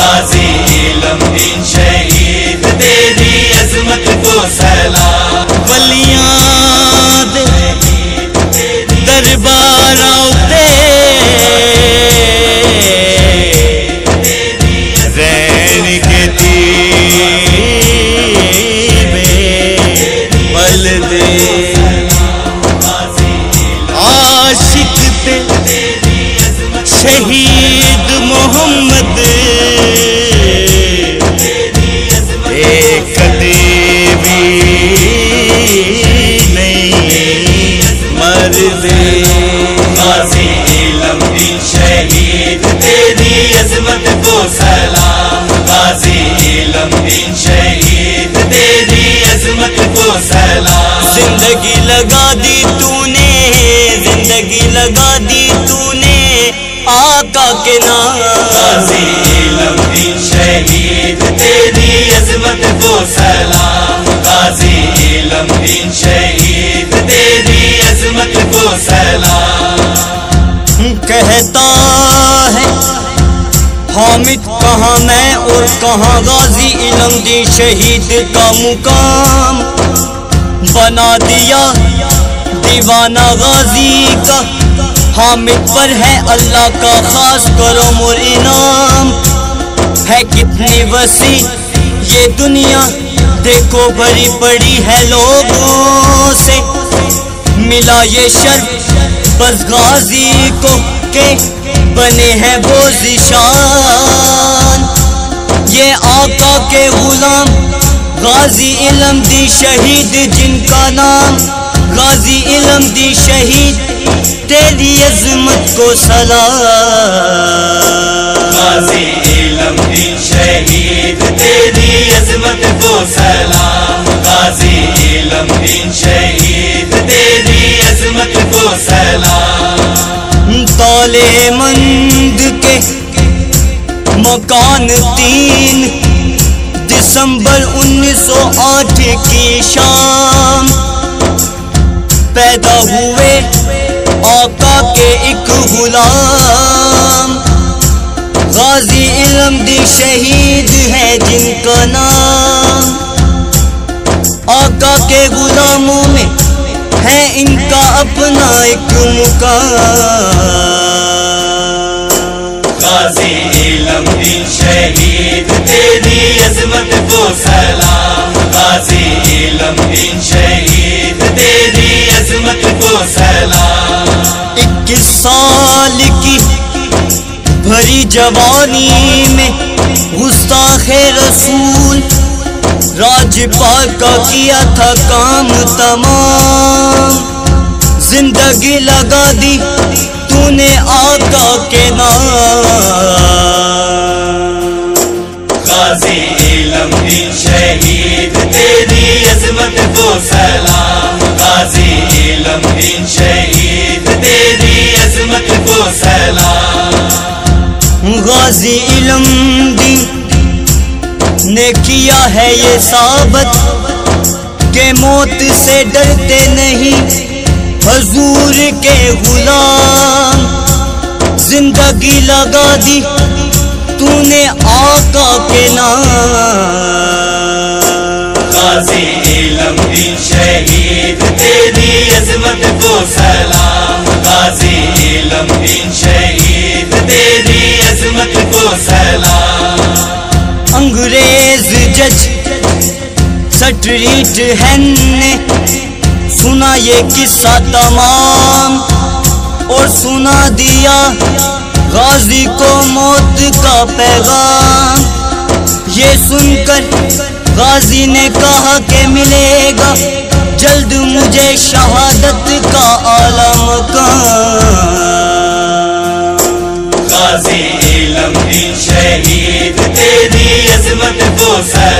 غازی علم دین شہید تیری عظمت کو سلام ولیاں دے دربار آتے رین کے دیوے پل دے عاشق تے شہید محمد کدی بھی نہیں مردے غازی علم دین شہید تیری عظمت کو سلام غازی علم دین شہید تیری عظمت کو سلام زندگی لگا دی تو نے زندگی لگا دی تو نے آقا کے نام غازی علم دین شہید تیری عظمت کو سلام غازی علم دین شہید تیری عظمت کو سلام کہتا ہے حامد کہاں میں اور کہاں غازی علم دین شہید کا مقام بنا دیا دیوانہ غازی کا حامد پر ہے اللہ کا خاص کرم اور انعام ہے کتنی وسیع یہ دنیا دیکھو بھری پڑی ہے لوگوں سے ملا یہ شرف بس غازی کو کہ بنے ہیں وہ ذیشان یہ آقا کے غلام غازی علم دین شہید جن کا نام غازی علم دین شہید تیری عظمت کو سلام غازی علم دین شہید تیری عظمت کو سلام غازی علم دین شہید تیری عظمت کو سلام تالے مند کے مکان 3 دسمبر 1908 کی شام پیدا ہوئے آقا کے ایک غلام غازی علم دین شہید ہے جن کا نام آقا کے غلاموں میں ہے ان کا اپنا ایک مقام غازی علم دین شہید تیری عظمت کو سلام غازی علم دین شہید تیری عظمت کو سلام 21 سال کی بھری جوانی میں گستاخ رسول راجپال کا کیا تھا کام تمام زندگی لگا دی تو نے آقا کے نام غازی علم دین شہید تیری عظمت کو سلام غازی علم دین شہید تیری عظمت کو سلام غازی علم دین نے کیا ہے یہ ثابت کہ موت سے ڈرتے نہیں حضور کے غلام زندگی لگا دی تو نے آقا کے نام غازی علم دین شہید تیری عظمت کو سلام غازی علم دین شہید تیری عظمت کو سلام انگریز جج سٹریٹ ہین نے سنا یہ قصہ تمام اور سنا دیا غازی کو موت کا پیغام یہ سن کر غازی نے کہا کہ ملے گا جلد مجھے شہادت کا اعلیٰ مقام غازی علم دین شہید تیری عظمت کو سلام